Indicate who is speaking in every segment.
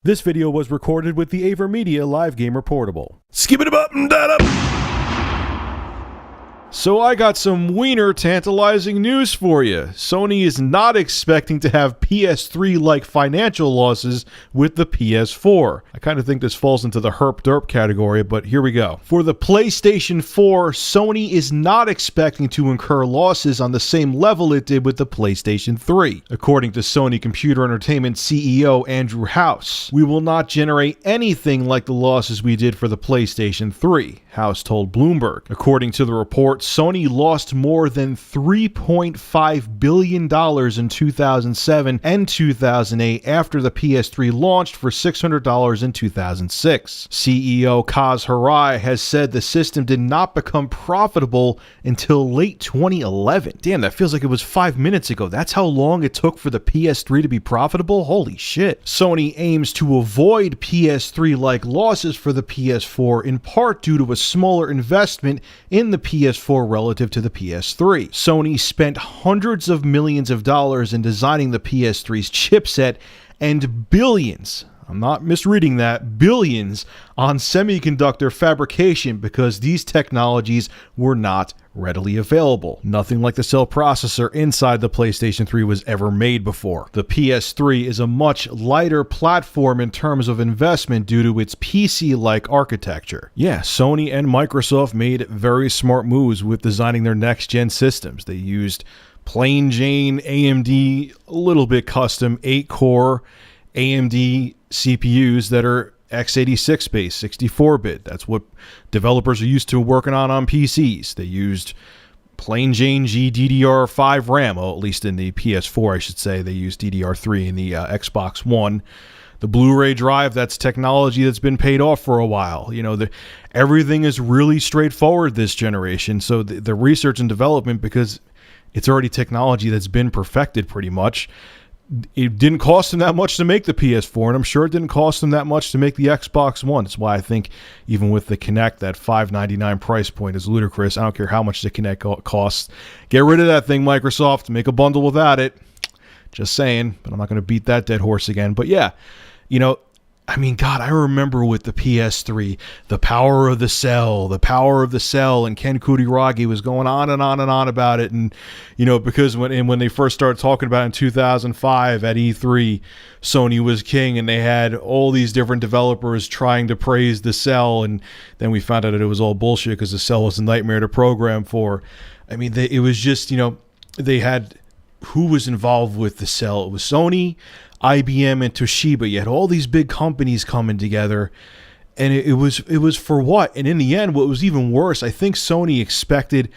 Speaker 1: This video was recorded with the AverMedia Live Gamer Portable.
Speaker 2: Skip it up and that up.
Speaker 1: So I got some wiener tantalizing news for you. Sony is not expecting to have PS3-like financial losses with the PS4. I kind of think this falls into the herp-derp category, but here we go. For the PlayStation 4, Sony is not expecting to incur losses on the same level it did with the PlayStation 3. According to Sony Computer Entertainment CEO Andrew House, we will not generate anything like the losses we did for the PlayStation 3, House told Bloomberg. According to the report, Sony lost more than $3.5 billion in 2007 and 2008 after the PS3 launched for $600 in 2006. CEO Kaz Hirai has said the system did not become profitable until late 2011. Damn, that feels like it was 5 minutes ago. That's how long it took for the PS3 to be profitable? Holy shit. Sony aims to avoid PS3-like losses for the PS4 in part due to a smaller investment in the PS4 relative to the PS3. Sony spent hundreds of millions of dollars in designing the PS3's chipset and billions, I'm not misreading that, billions on semiconductor fabrication because these technologies were not readily available. Nothing like the cell processor inside the PlayStation 3 was ever made before. The PS3 is a much lighter platform in terms of investment due to its PC-like architecture. Yeah, Sony and Microsoft made very smart moves with designing their next-gen systems. They used plain Jane AMD, a little bit custom, 8-core AMD CPUs that are x86 based, 64-bit. That's what developers are used to working on PCs. They used plain Jane GDDR5 RAM, well, at least in the PS4, I should say. They used DDR3 in the Xbox One. The Blu-ray drive, that's technology that's been paid off for a while. You know, everything is really straightforward this generation. So the research and development, because it's already technology that's been perfected pretty much, it didn't cost them that much to make the PS4, and I'm sure it didn't cost them that much to make the Xbox One. That's why I think even with the Kinect, that $599 price point is ludicrous. I don't care how much the Kinect costs. Get rid of that thing, Microsoft. Make a bundle without it. Just saying, but I'm not going to beat that dead horse again. But yeah, you know, I mean, God, I remember with the PS3, the power of the cell, and Ken Kutaragi was going on and on and on about it. And, you know, because when they first started talking about it in 2005 at E3, Sony was king, and they had all these different developers trying to praise the cell. And then we found out that it was all bullshit because the cell was a nightmare to program for. I mean, it was just, you know, they had who was involved with the cell. It was Sony, IBM, and Toshiba. You had all these big companies coming together, and it was for what? And in the end, what was even worse, I think Sony expected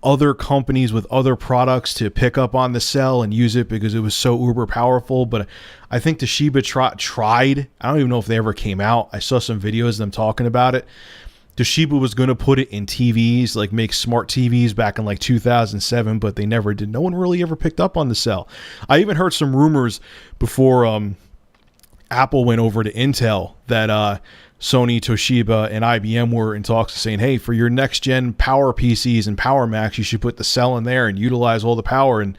Speaker 1: other companies with other products to pick up on the cell and use it because it was so uber powerful. But I think Toshiba tried. I don't even know if they ever came out. I saw some videos of them talking about it. Toshiba was going to put it in TVs, like make smart TVs back in like 2007, but they never did. No one really ever picked up on the cell. I even heard some rumors before Apple went over to Intel that Sony, Toshiba, and IBM were in talks saying, hey, for your next-gen power PCs and Power Macs, you should put the cell in there and utilize all the power, and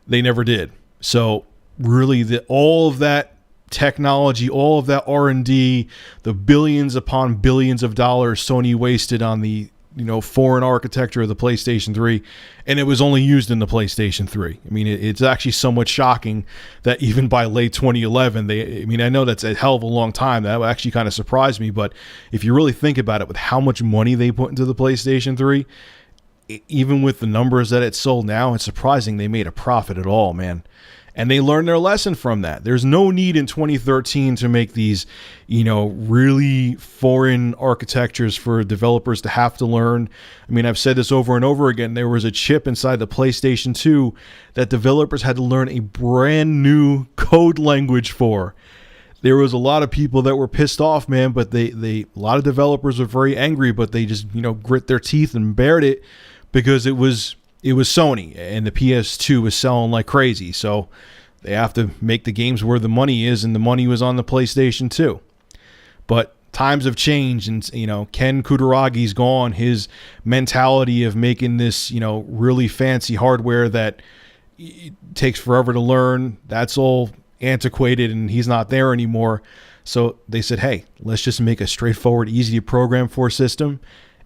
Speaker 1: they never did. So really, all of that technology, all of that R&D, the billions upon billions of dollars Sony wasted on the, you know, foreign architecture of the PlayStation 3, and it was only used in the PlayStation 3. I mean, it's actually somewhat shocking that even by late 2011, I know that's a hell of a long time. That actually kind of surprised me, but if you really think about it, with how much money they put into the PlayStation 3, even with the numbers that it sold now, it's surprising they made a profit at all, man. And they learned their lesson from that. There's no need in 2013 to make these, you know, really foreign architectures for developers to have to learn. I mean, I've said this over and over again. There was a chip inside the PlayStation 2 that developers had to learn a brand new code language for. There was a lot of people that were pissed off, man, but a lot of developers were very angry, but they just, you know, grit their teeth and bared it because it was Sony, and the PS2 was selling like crazy. So they have to make the games where the money is, and the money was on the PlayStation 2. But times have changed, and, you know, Ken Kutaragi's gone. His mentality of making this, you know, really fancy hardware that takes forever to learn, that's all antiquated, and he's not there anymore. So they said, hey, let's just make a straightforward, easy to program for system.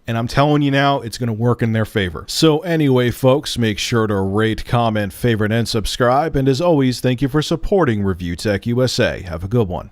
Speaker 1: And I'm telling you now, it's going to work in their favor. So anyway, folks, make sure to rate, comment, favorite, and subscribe. And as always, thank you for supporting Review Tech USA. Have a good one.